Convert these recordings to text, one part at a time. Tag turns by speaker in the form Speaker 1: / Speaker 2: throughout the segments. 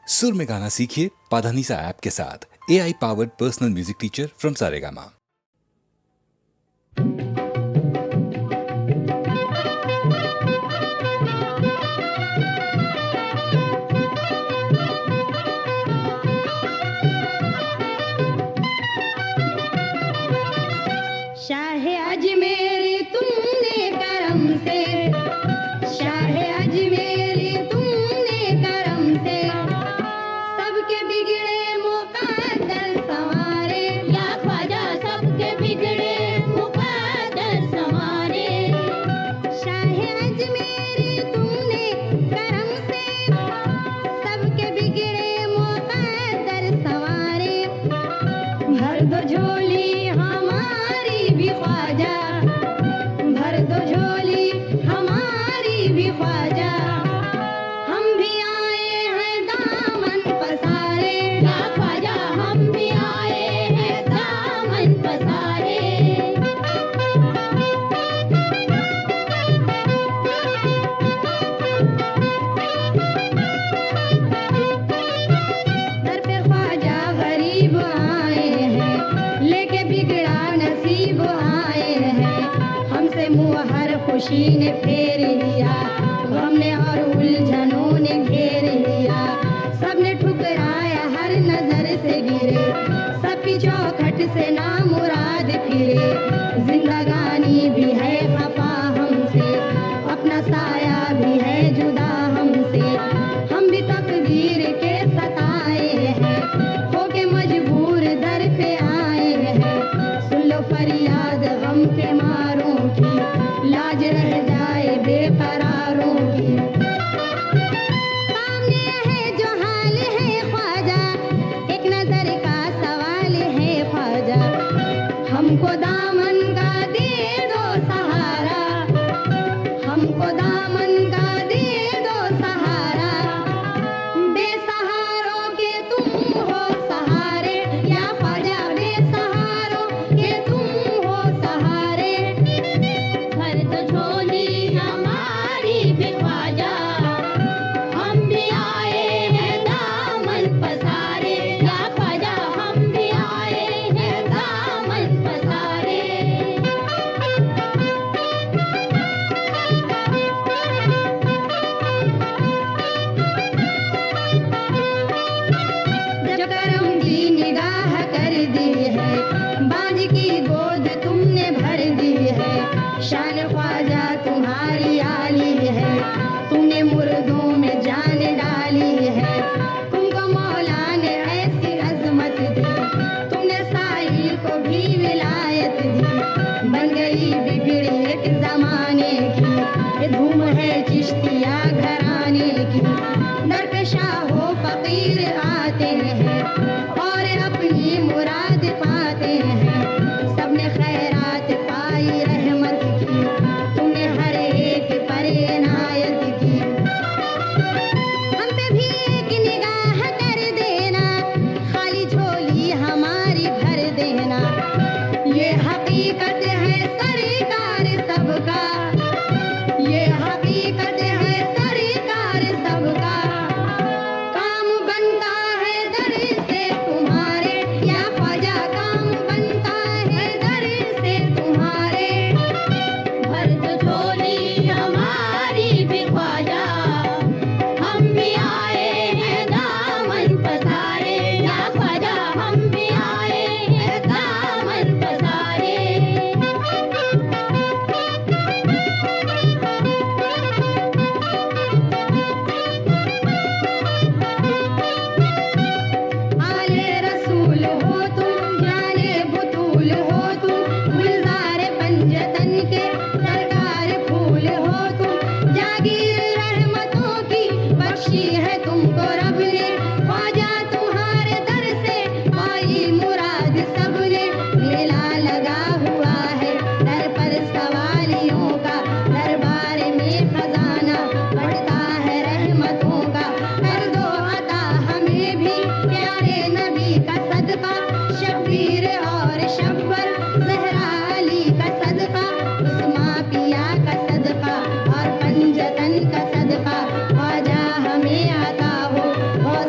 Speaker 1: सुर में गाना सीखिए पाधानीसा ऐप के साथ। AI powered personal music teacher from Saregama.
Speaker 2: शाहे अजमेर तुमने करम से, शाहे अजमेर तुमने करम से सबके बिगड़े मुकद्दर संवारे, या ख्वाजा सबके बिगड़े मुकद्दर संवारे। शाहे अजमेर तुमने करम से सबके बिगड़े मुकद्दर संवारे। भर दो झोली हमारी भी ख्वाजा, भर दो झोली हमारी भी ख्वाजा, हम भी आए हैं दामन पसारे, या ख्वाजा हम भी आए हैं दामन पसारे। दर पे ख्वाजा गरीब आए हैं, लेके बिगड़ा नसीब आए हैं। हमसे मुँह हर खुशी ने फेर लिया, गम ने और उलझनों ने घेर लिया। सबने ठुकराया हर नजर से गिरे, सबकी चौखट से नामुराद फिरे। जिंदगानी भी है खफा हमसे, अपना साया भी है जुदा हमसे। हम भी तकदीर के सताए हैं, होके मजबूर दर पे आए हैं। सुन लो फरियाद गम के मारों की, लाज रह जाए बेकरारों की। सामने है जो हाल है ख्वाजा, एक नजर का सवाल है ख्वाजा। हमको दामन का दे दो सहारा, हमको दामन का दे दो सहारा। बेसहारों के तुम हो सहारे, या ख्वाजा बेसहारों के तुम हो सहारे। भर दो झोली हमारी भी ख्वाजा, हम भी आए हैं दामन पसारे, या ख्वाजा हम भी आए हैं दामन पसारे। जब करम की निगाह कर दी है, बांझ की गोद तुमने भर दी है। शान ख्वाजा तुम्हारी आली है, तुमने मुर्दों में जान डाली है। तुमको मौला ने ऐसी अजमत दी, तुमने साहिल को भी विलायत दी। बन गई बिगड़ी एक जमाने की, ये धूम है चिश्तिया घराने की। दर पे शाहो फकीर आते हैं, और अपनी मुराद पाते हैं। सबने खैरात पाई रहमत की, तुमने हर एक पर इनायत की। हम पे भी एक निगाह कर देना, खाली झोली हमारी भर देना। ये हकीकत है सरकार सबका, ये हकीकत है सरकार सबका। काम बनता है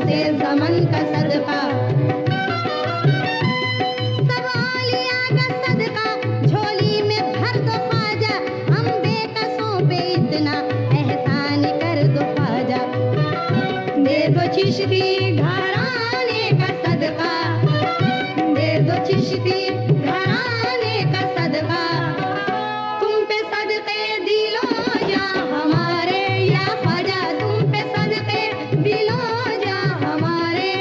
Speaker 2: से ज़मन का सदका, सब औलिया का सदका झोली में भर दो ख्वाजा, हम बेकसों पे इतना एहसान कर दो ख्वाजा। दे दो चिश्ती घराने का सदका, दे दो चिश्ती घराने का सदका, तुम पे सदके दिलो जा हमारे या ख्वाजा, तुम पे सदके दिलो जा हमारे,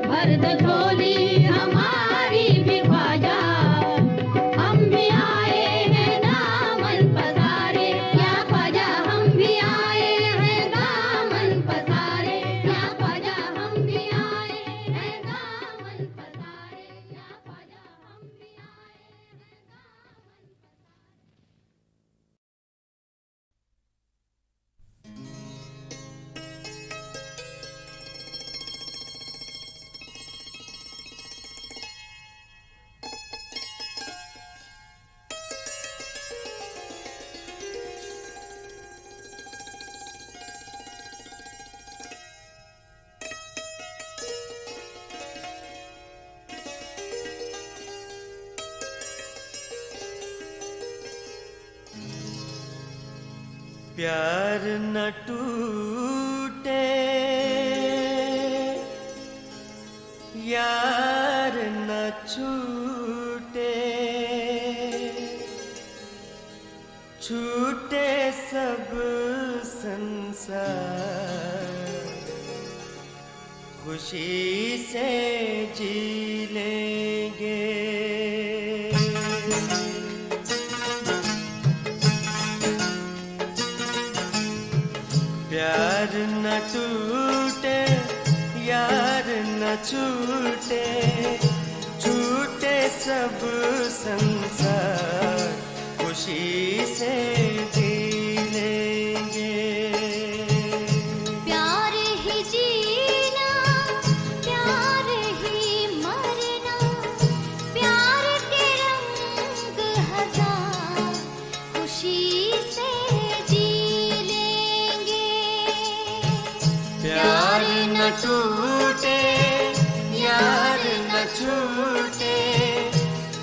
Speaker 2: भर दो झोली हमारी भी ख्वाजा, हम भी आए हैं दामन पसारे या ख्वाजा, हम भी आए हैं दामन पसारे या ख्वाजा, हम भी आए हैं दामन पसारे या ख्वाजा, हम भी आए हैं दामन पसारे।
Speaker 3: प्यार न टूटे यार न छूटे, छूटे सब संसार, खुशी से जी लेंगे। प्यार न टूटे यार न छूटे, छूटे सब संसार, खुशी से जी लेंगे।
Speaker 4: प्यार ही जीना, प्यार ही मरना, प्यार के रंग हजार, खुशी से जी लेंगे।
Speaker 3: प्यार न टूटे यार न छूटे,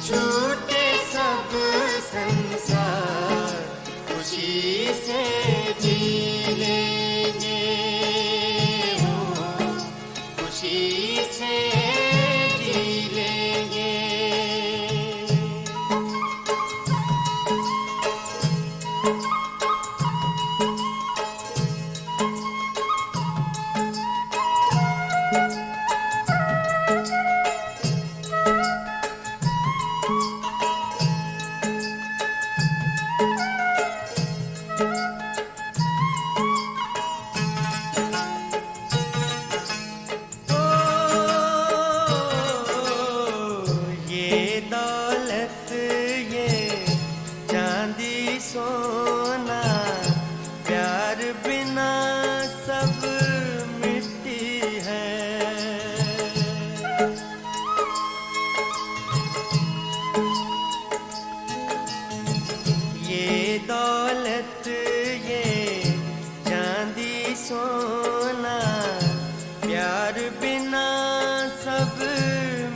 Speaker 3: छूटे सब संसार, खुशी से जी लेंगे। हो खुशी से जी लेंगे। ये दौलत ये चांदी सोना, प्यार बिना सब मिट्टी है। ये दौलत ये चांदी सोना, प्यार बिना सब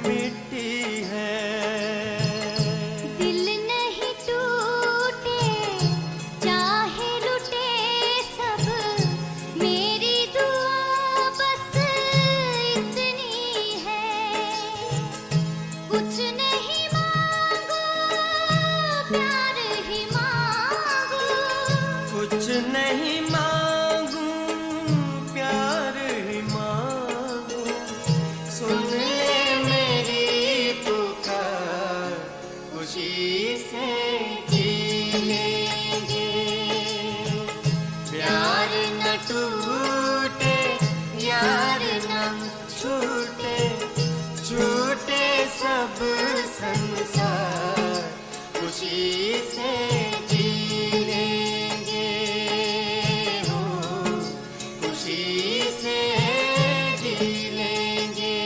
Speaker 3: मिट्टी है।
Speaker 4: दिल नहीं टूटे चाहे लुटे सब, मेरी दुआ बस इतनी है। कुछ नहीं मांगो प्यार ही मांगो,
Speaker 3: कुछ नहीं मांगू प्यार ही मांगू, सुन ले मेरी पुकार, खुशी से जी लेंगे। प्यार न टूटे यार न छूटे, छूटे सब संसार, खुशी से जी लेंगे। हो खुशी से जी लेंगे।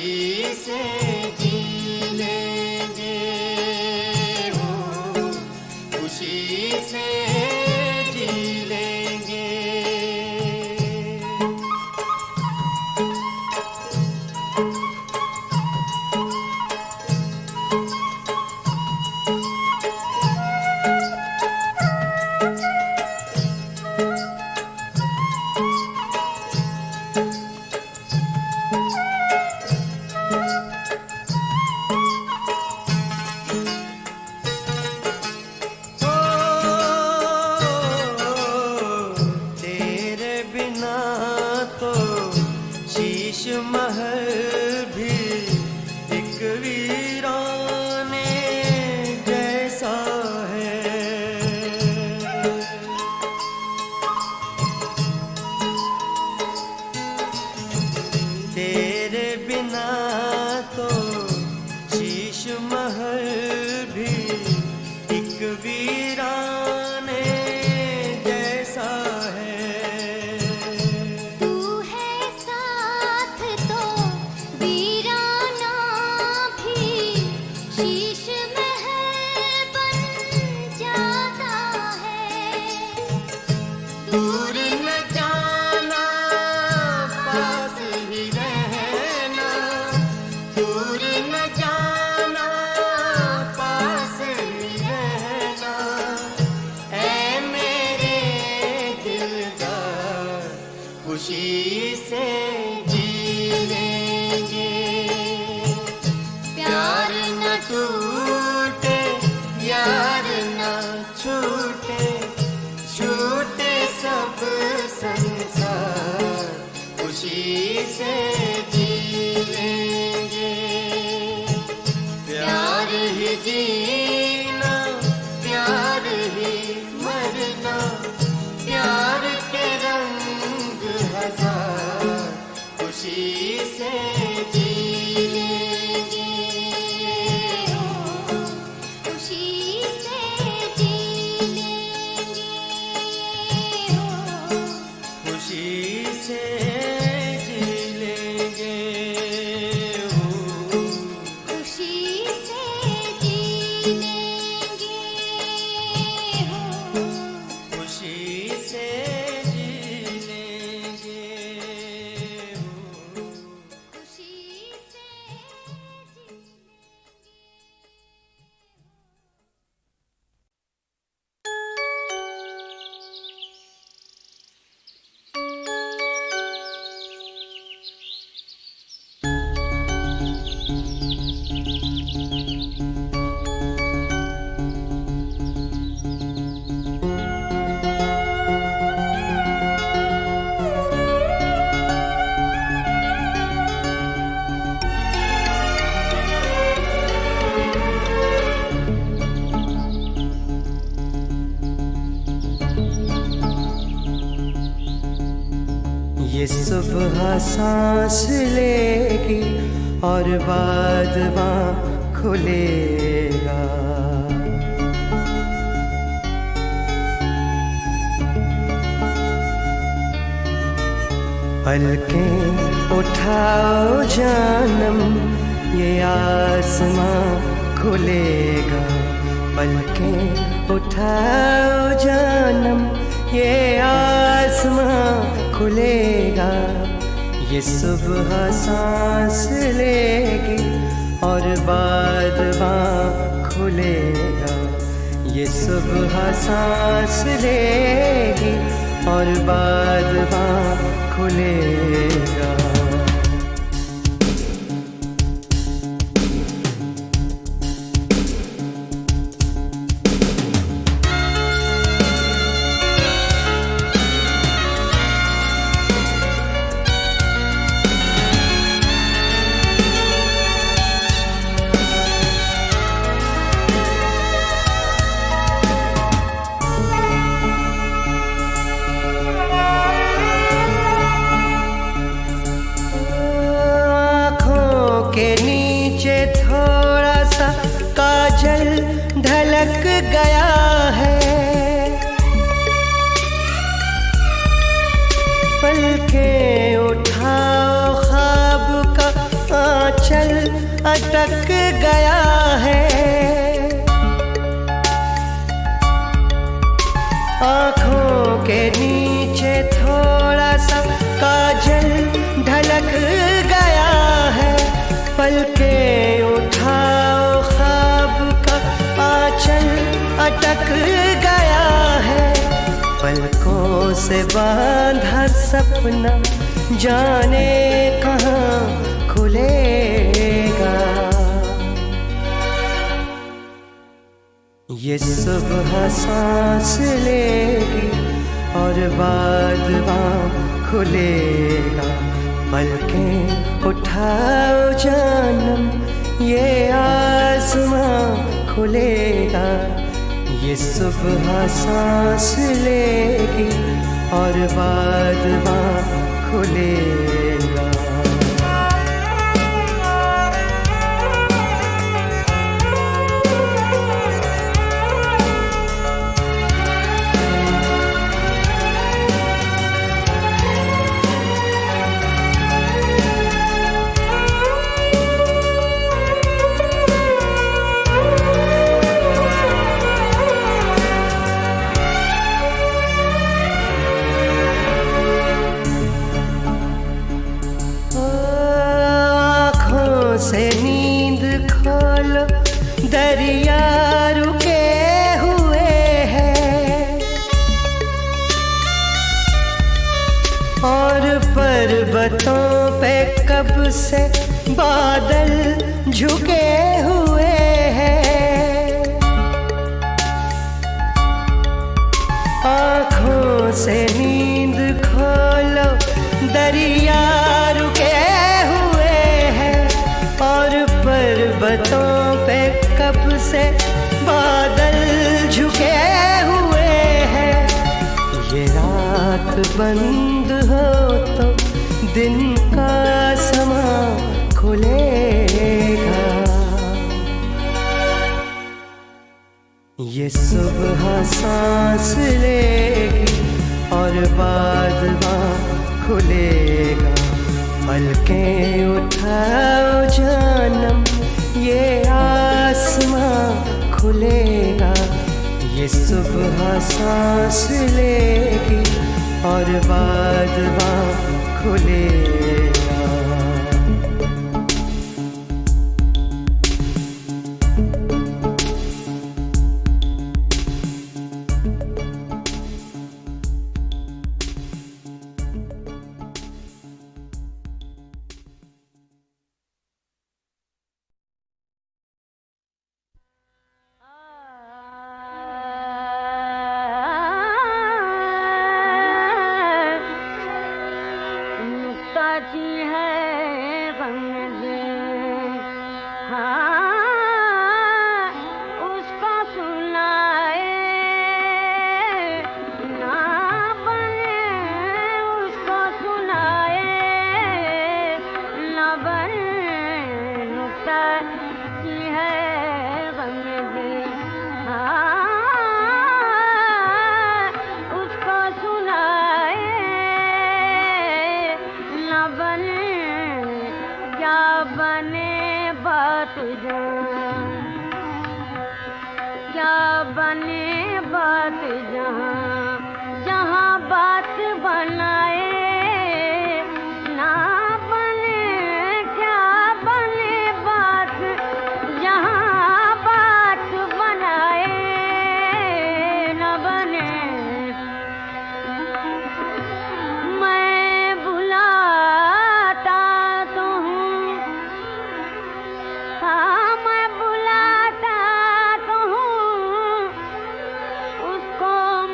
Speaker 3: खुशी से जी लेंगे हो, खुशी से जी लेंगे। तेरे बिना तो शीश महल भी एक वीराने जैसा है। तेरे बिना तो शीश महल भी एक वीराने जैसा है।
Speaker 4: तू है साथ तो वीराना भी शीश महल बन जाता है।
Speaker 3: दूर न जाना पास ही रहना, दूर न जाना पास ही रहना। ऐ मेरे दिलदार खुशी से जी लेंगे। प्यार न टूटे यार न छूटे, छूटे सब संसार खुशी से जी लेंगे। प्यार ही जीना प्यार ही मरना, प्यार के रंग हजार खुशी से जी लेंगे
Speaker 4: हो, खुशी से जी लेंगे हो,
Speaker 3: खुशी से जी लेंगे हो,
Speaker 4: खुशी से जी लेंगे हो,
Speaker 3: खुशी से जी लेंगे हो।
Speaker 4: खुशी से जी
Speaker 3: ये सुबह सांस लेगी और बाद खुलेगा। पलकें उठाओ जानम ये आसमां खुलेगा। पलकें उठाओ जानम ये आसमां खुलेगा। ये सुबह सांस लेगी और बाद खुलेगा। ये सुबह सांस लेगी और बाद खुलेगा। ढलक गया है, पलकें उठाओ ख्वाब का अटक गया है। आँखों के नीचे थोड़ा सा काजल ढलक गया है। पलकें उठाओ ख्वाब का आंचल अटक गया है। पलकों से बांधा सपना जाने कहाँ खुलेगा। ये सुबह सांस लेगी और बाद वहाँ खुलेगा। पलकें उठाओ जानम ये आसमां खुलेगा। ये सुबह सांस लेगी और बाद वहाँ खुलेगा। से नींद खोलो दरिया रुके हुए हैं और पर्वतों पे कब से बादल झुके हुए हैं। आँखों से नींद खोलो दरिया रुके और पर्वतों पे कब से बादल झुके हुए हैं। ये रात बंद हो तो दिन का समा खुलेगा। ये सुबह सांस लेगी और बाद वहाँ खुलेगा। पलकें उठाओ जानम ये आसमां खुलेगा। ये सुबह सांस लेगी और बाद वहाँ खुलेगा।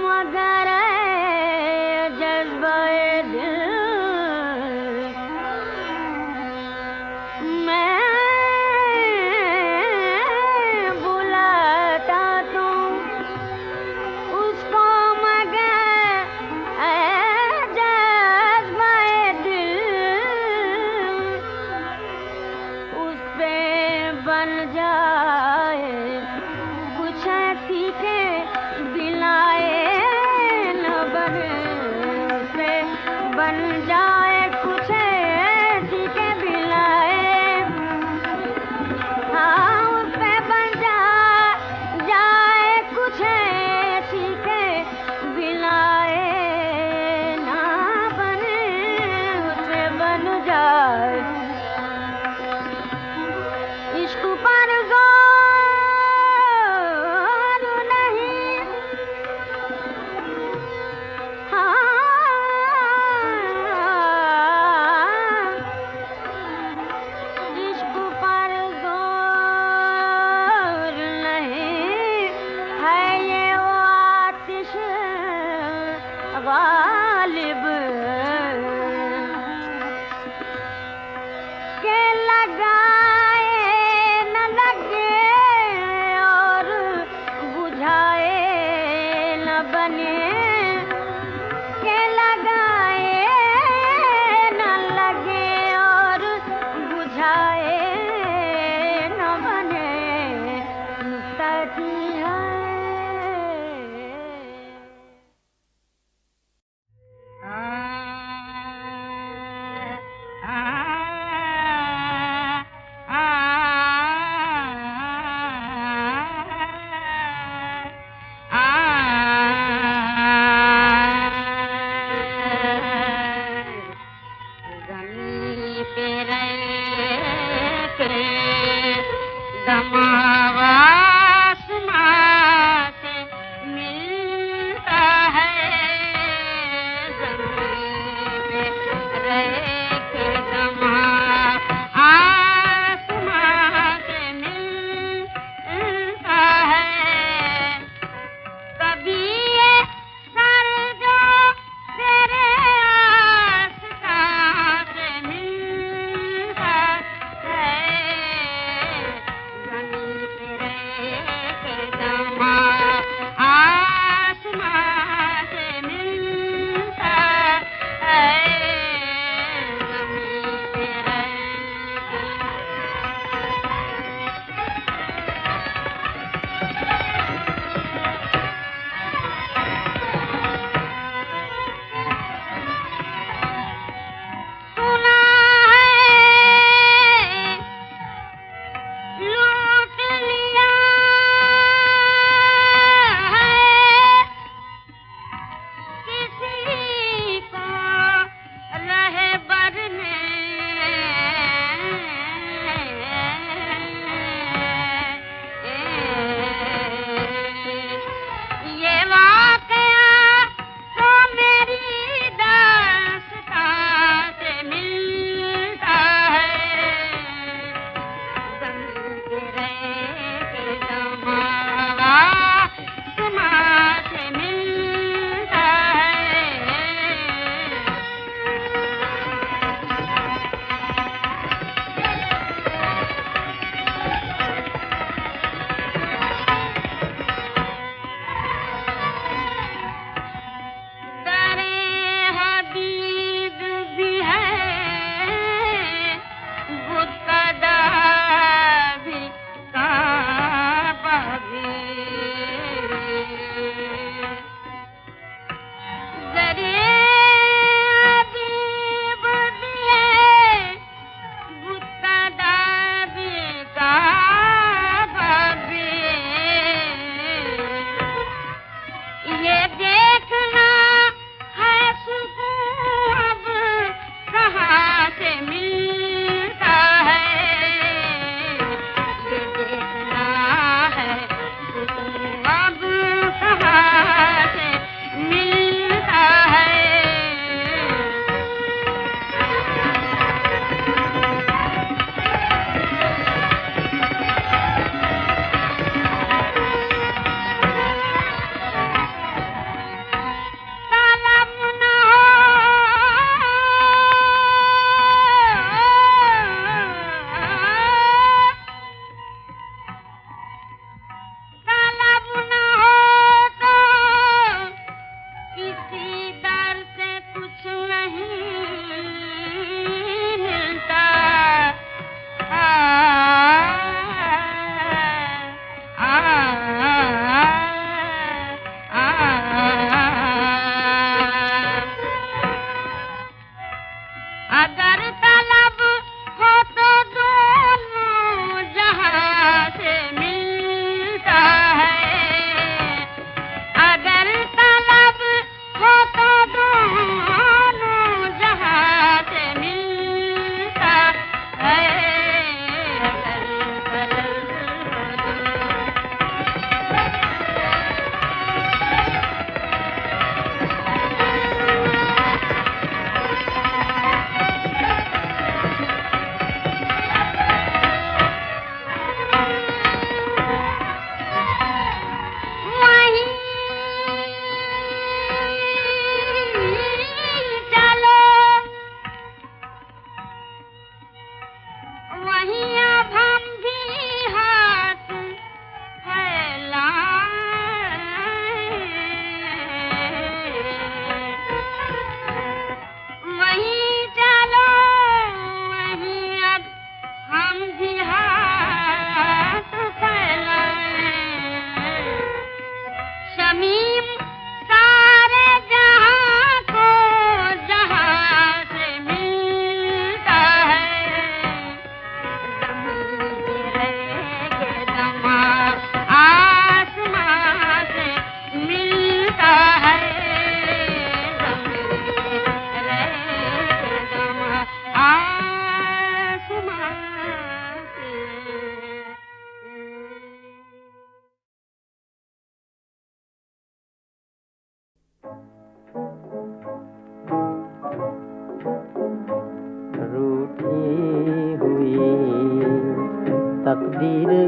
Speaker 2: मगर बैठी है। जमीन पे रह के दमावा आसमां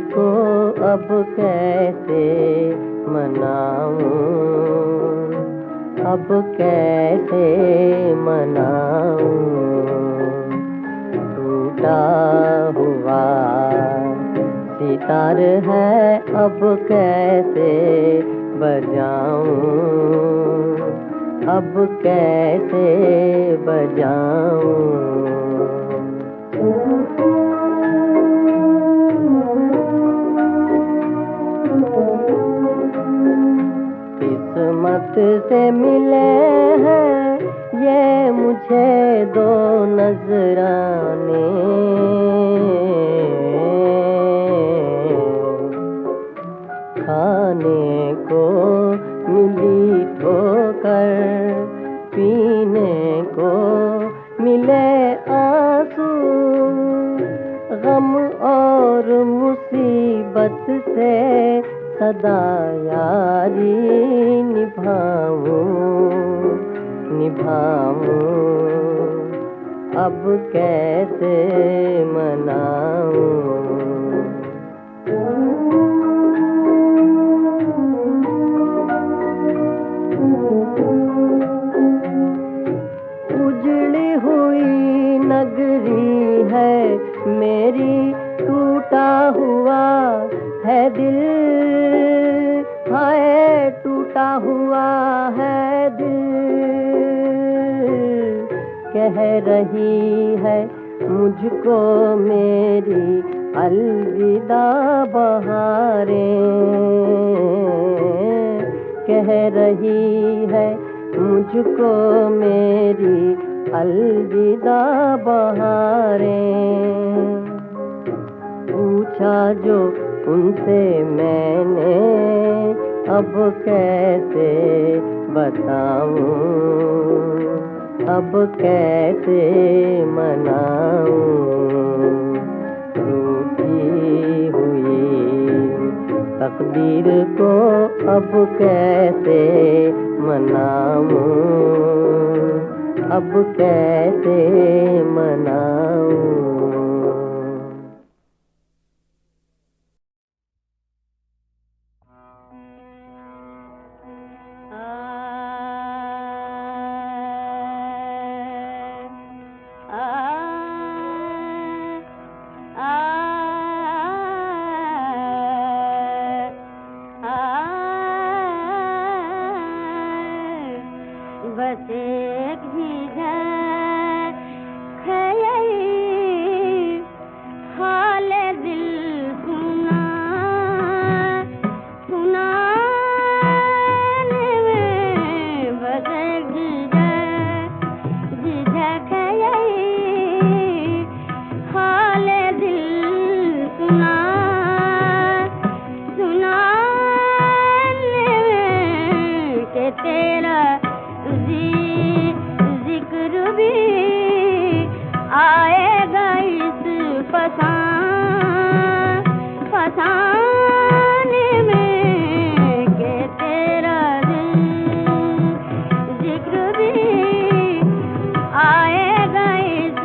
Speaker 3: को अब कैसे मनाऊं, अब कैसे मनाऊं। टूटा हुआ सितार है, अब कैसे बजाऊं, अब कैसे बजाऊं। किस्मत से मिले हैं ये मुझे दो नजराने, खाने को मिली ठोकर, पीने को मिले आंसू। गम और मुसीबत से सदा यारी निभाऊं, निभाऊं। अब कैसे मनाऊं। उजड़ी हुई नगरी है मेरी, टूटा हुआ है दिल, हाय टूटा हुआ है दिल। कह रही है मुझको मेरी अलविदा बहारें, कह रही है मुझको मेरी अलविदा बहारें। पूछा जो उनसे मैंने, अब कैसे बताऊं, अब कैसे मनाऊं। रूठी हुई तकदीर को अब कैसे मनाऊं, अब कैसे मनाऊं।
Speaker 5: बस एक झिझक ख्याल हाल दिल सुना, सुनाने में बस एक झिझक ख्याल हाल दिल सुना, सुनाने में के तेरा जिक्र भी आएगा इस फसाने में, के तेरा जिक्र भी आएगा इस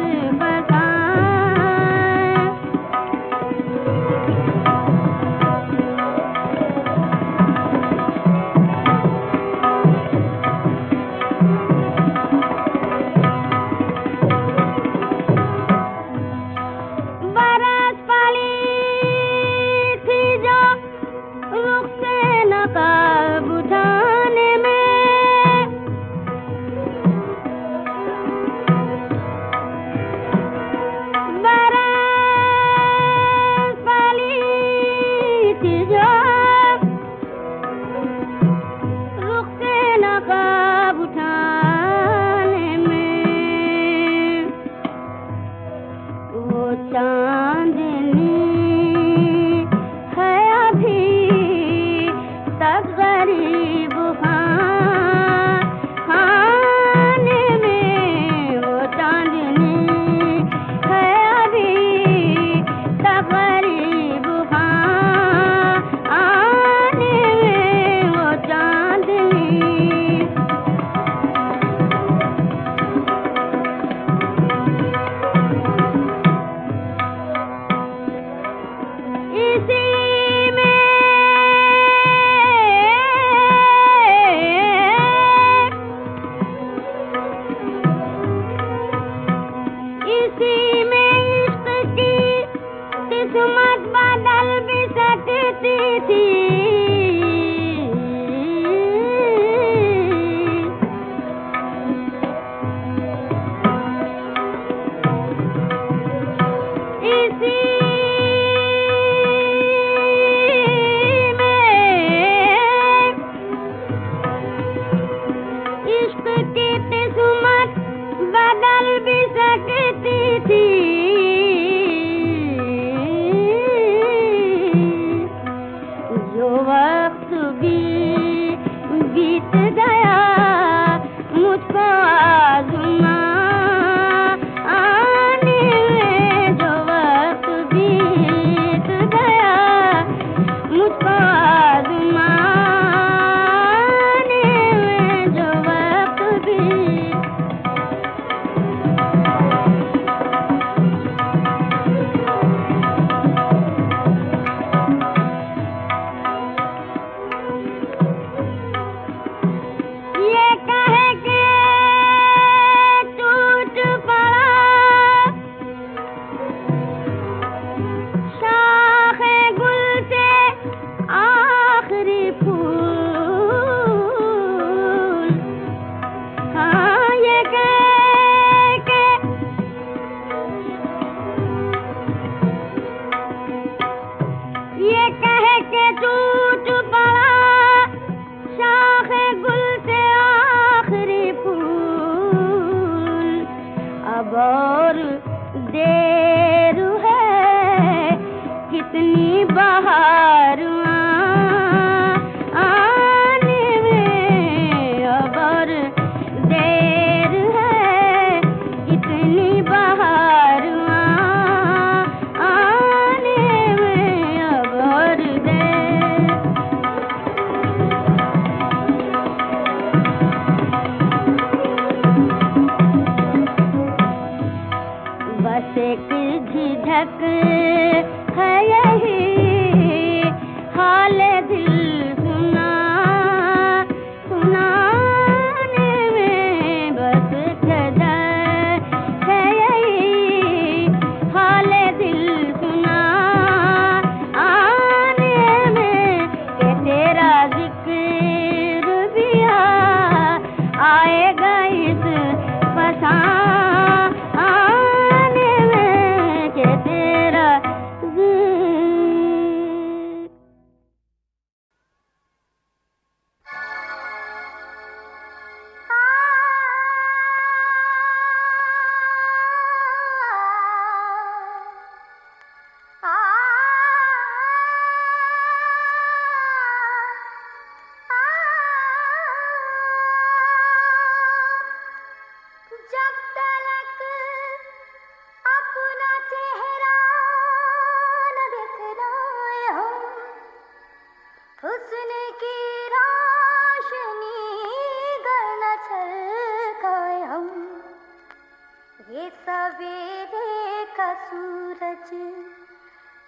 Speaker 6: ये सवेरे का सूरज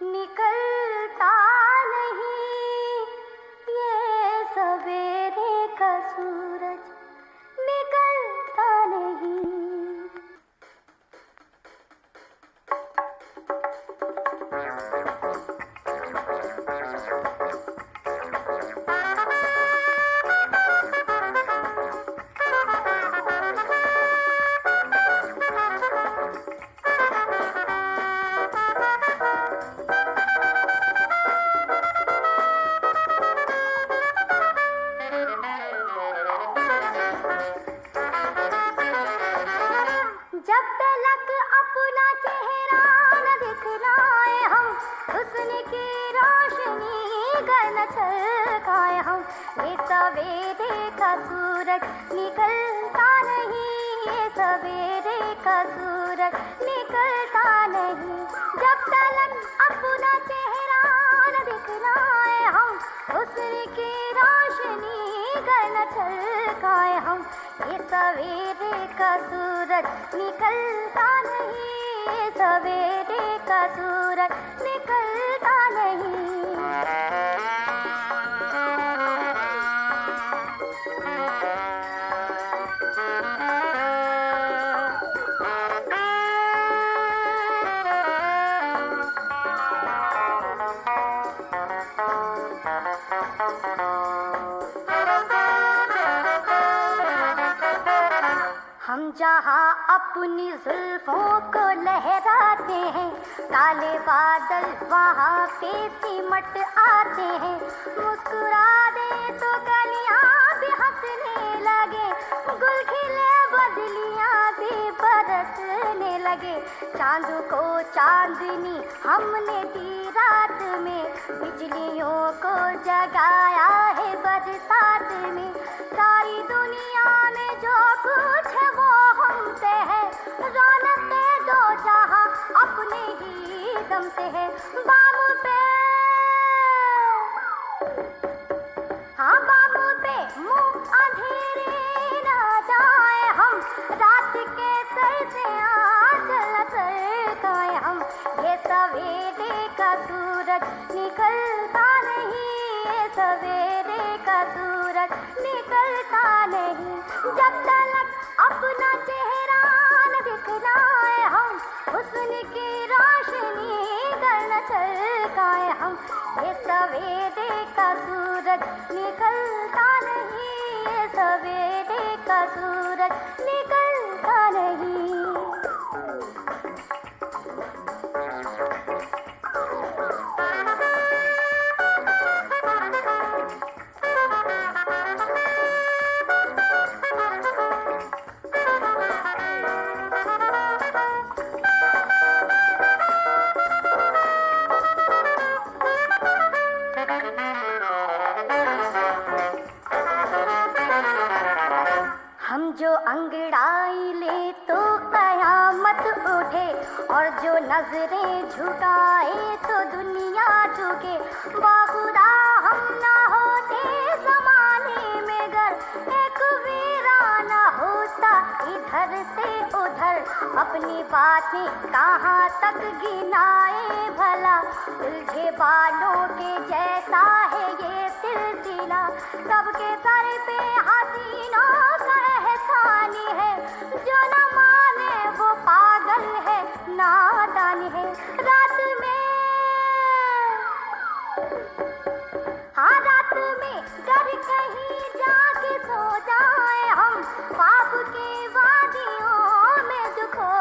Speaker 6: निकलता नहीं, ये सवेरे का सूरज निकलता नहीं। जब तलक अपना चेहरा न दिखलाए हम, हुस्न की रोशनी घर न छलकाए हम, ये सवेरे का सूरज निकलता नहीं, ये सवेरे का सूरज निकलता नहीं। जब तलक अपना चेहरा न दिखलाए हम, हुस्न की रोशनी घर न छलकाए हम, ये सवेरे का सूरज निकलता नहीं, ये सवेरे का सूरज निकलता नहीं। हम जहाँ अपनी जुल्फों को लहराते हैं, काले बादल वहाँ पे सिमट आते हैं। मुस्कुरा दे तो गलियाँ भी हंसने लगे, गुल खिले बदलियाँ भी बरसने लगे। चांद को चांदनी हमने दी रात में, बिजलियों को जगाया है बरसात में। सारी दुनिया में जो कुछ है वो हमसे है, रौनक दो जहाँ अपने ही दम से है। बाम पे हाँ बाम पे मुँह अंधेरे न जाए हम, रात के सर से आंचल न सरकाए हम, ये सवेरे का सूरज निकलता नहीं, ये सवेरे का सूरज निकलता नहीं। जब तलक अपना चेहरा न दिखलाए हम, हुस्न की रोशनी घर न छलकाए हम, ये सवेरे का सूरज निकलता नहीं, ये सवेरे का सूरज निकलता नहीं। हम जो अंगड़ाई ले तो कयामत उठे, और जो नजरें झुकाए तो दुनिया झुके। बाखुदा हम ना होते जमाने में गर, एक वीराना होता इधर से उधर। अपनी बातें कहाँ तक गिनाए भला, उलझे बालों के जैसा है ये सिलसिला। सबके सर पे हसीनों का एहसानी है, जो न माने वो पागल है, नादान है। रात में हाँ रात में घर कहीं जाके सो जाए हम, ख्वाब के वादियों में जो खो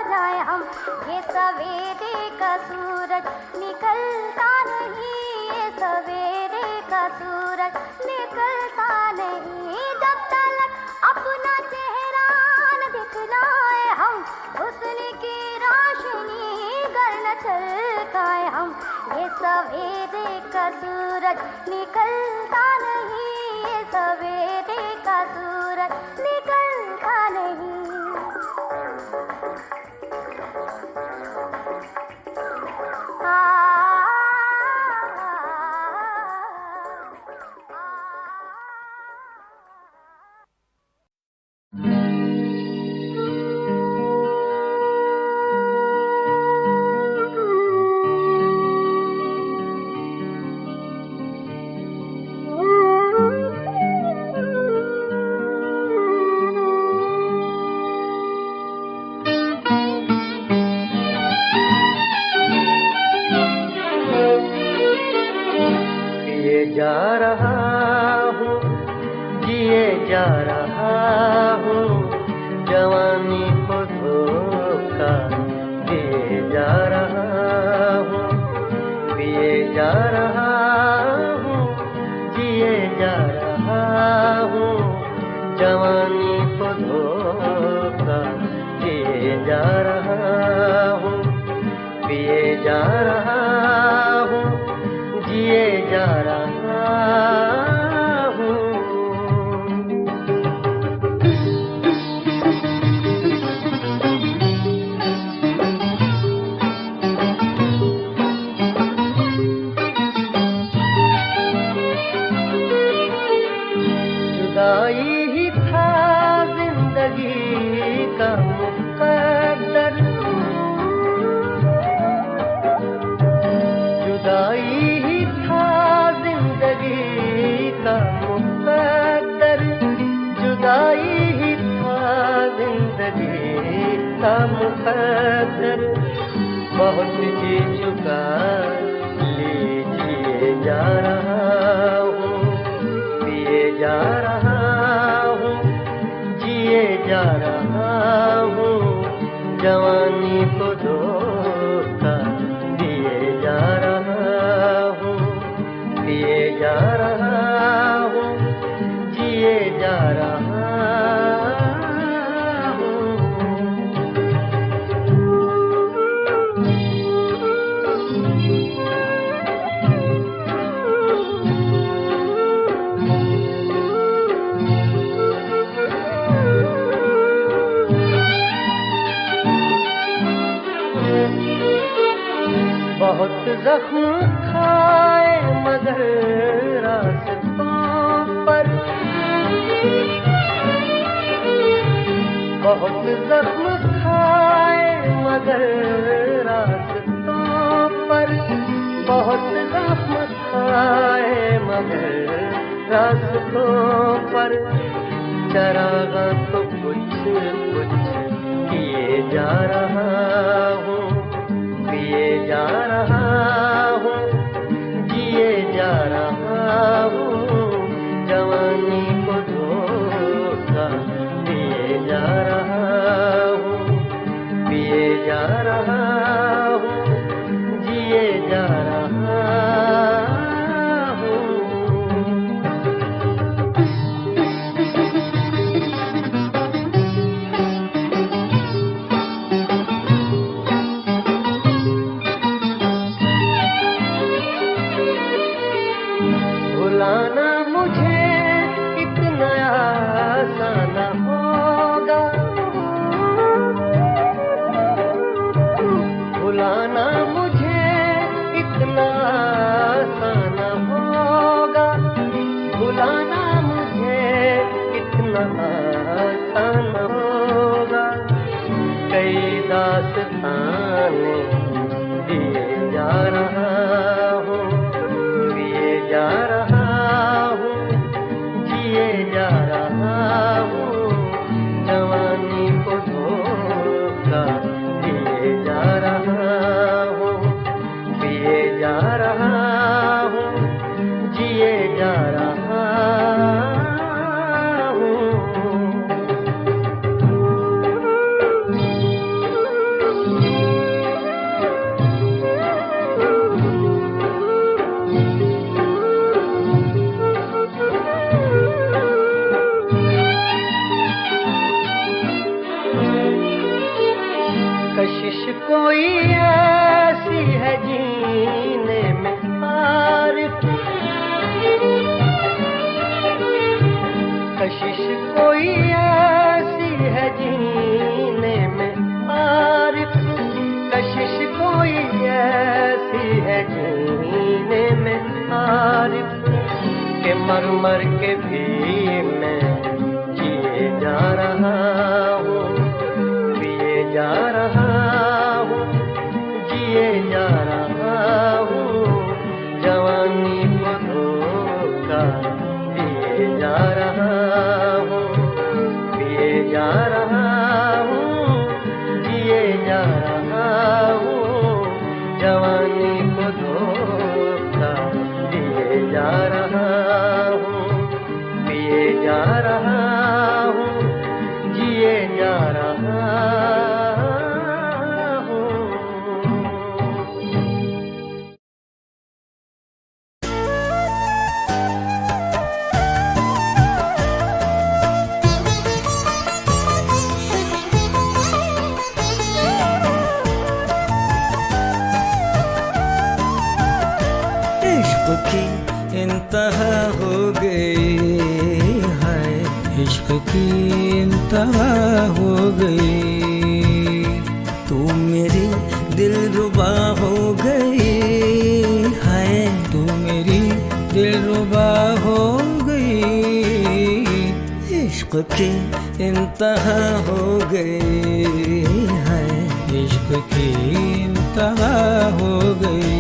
Speaker 6: जाए हम, ये सवेरे का सूरज निकलता नहीं, ये सवेरे का सूरज निकलता नहीं। जब तलक अपना चेहरा न दिखलाए हम, हुस्न की रोशनी घर न छलकाए हम, ये सवेरे का सूरज निकलता नहीं, ये सवेरे का सूरज निकलता नहीं।
Speaker 3: पिए जा रहा हूँ, जिए जा रहा हूँ, जवानी को धोखा दिए जा रहा हूँ, पिए जा रहा हूँ, जिए जा रहा हूँ, जवानी को धोखा दिए जा रहा हूँ, पिए जा रहा हूँ, जिए जा रहा हूँ। जुदाई ही था जिंदगी का मुकद्दर, जुदाई ही था जिंदगी का मुकद्दर, जुदाई ही था जिंदगी का मुकद्दर, बहुत जी चुका लीजिए जा रहा हूँ, पिए जा रहा हूँ, जिए जा रहा हूँ, जवानी को धोखा दिए जा रहा हूँ, पिए जा रहा हूँ, जिए जा रहा हूँ। बहुत जख्म खाए मगर रास्तों पर, बहुत जख्म खाए मगर रास्तों पर, बहुत जख्म खाए मगर रास्तों पर, चरागा तो कुछ कुछ किए जा रहा हूँ, पिए जा रहा हूँ, जिए जा रहा हूँ, जवानी को धोखा दिए जा रहा हूँ, पिए जा रहा हूँ, जिए जा रहा हूँ। भुलाना मुझे इतना आसान होगा, भुलाना मुझे इतना आसान होगा, भुलाना मुझे इतना आसान होगा, कई दास्ताने दिए जा रहा हूँ, पिए जा रहा हूँ, जिए जा रहा हूँ, जवानी को धोखा दिए जा रहा हूँ, पिए जा रहा हूँ, जिए जा रहा हूँ। कशिश कोई ऐसी है जीने में आरिफ, कशिश कोई ऐसी है जीने में आरिफ, कशिश कोई ऐसी है जीने में आरिफ, के मर मर के भी मैं जिए जा रहा हूँ, पिए जा रहा हूँ, जिए जा रहा हूँ, जवानी को धोखा दिए जा रहा हूँ, पिए जा रहा हूँ, जिए जा रहा हूँ, जवानी को धोखा दिए जा इंतहा हो गई है, इश्क की इंतहा हो गई। तू मेरी दिलरुबा हो गई है, तू मेरी दिलरुबा हो गई। इश्क की इंतहा हो गई है, इश्क की इंतहा हो गई।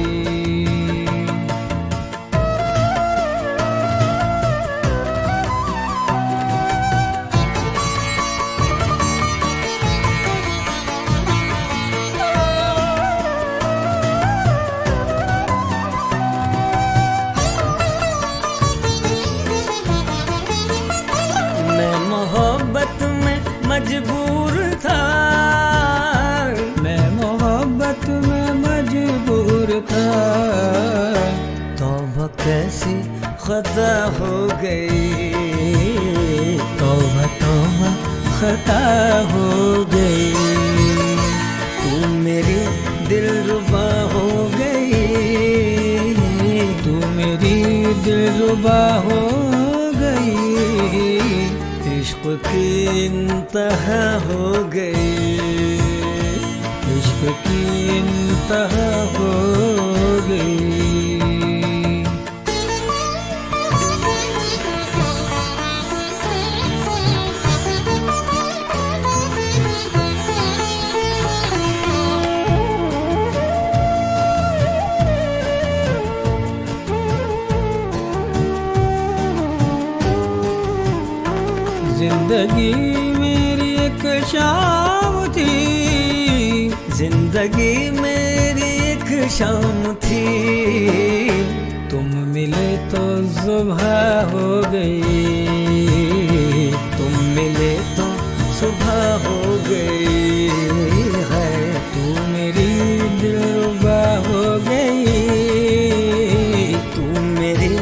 Speaker 3: मजबूर था, मैं मोहब्बत में मजबूर था। तौबा कैसी खता हो गई, तौबा तौबा खता हो गई। तू मेरी दिलरुबा हो गई, तू मेरी दिलरुबा हो गई। इश्क की इंतहा हो गई, इश्क की इंतहा हो गई। जिंदगी मेरी एक शाम थी, जिंदगी मेरी एक शाम थी। तुम मिले तो सुबह हो गई, तुम मिले तो सुबह हो गई है। तू मेरी दिलरुबा हो गई, तू मेरी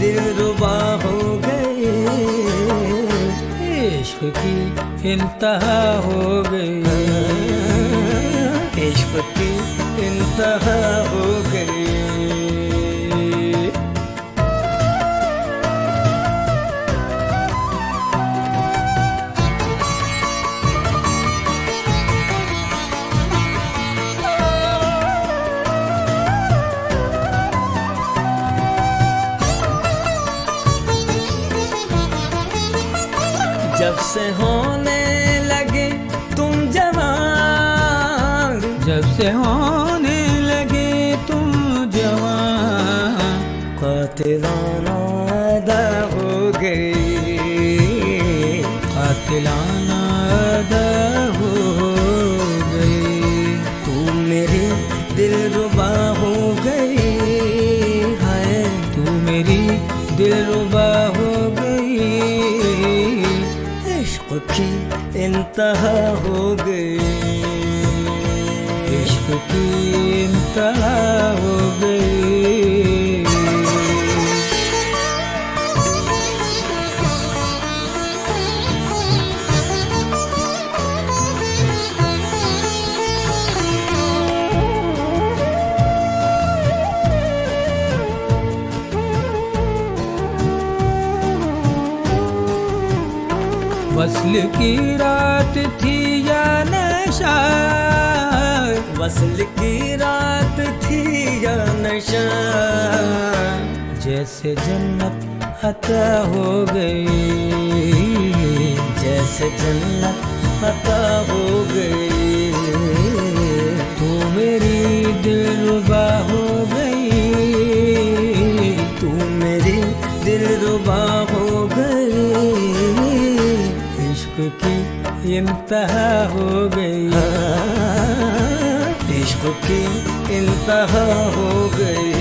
Speaker 3: दिलरुबा हो गई। इश्क की इंतहा हो गई, इश्क की इंतहा हो गई। जब से होने लगे तुम जवान, जब से होने लगे तुम जवान। कातिलाना अदा हो गई, कातिलाना अदा हो गई। तू मेरी दिलरुबा हो गई है, तू मेरी दिलरुबा हो गई। इश्क की इंतहा हो गई, इश्क की इंतहा हो गई। वस्ल की रात थी या नशा, वस्ल की रात थी या नशा। जैसे जन्नत अता हो गई, जैसे जन्नत अता हो गई। तू मेरी दिलरुबा हो गई, तू मेरी दिलरुबा हो गई। इश्क की इंतहा हो गई, इश्क की इंतहा हो गई।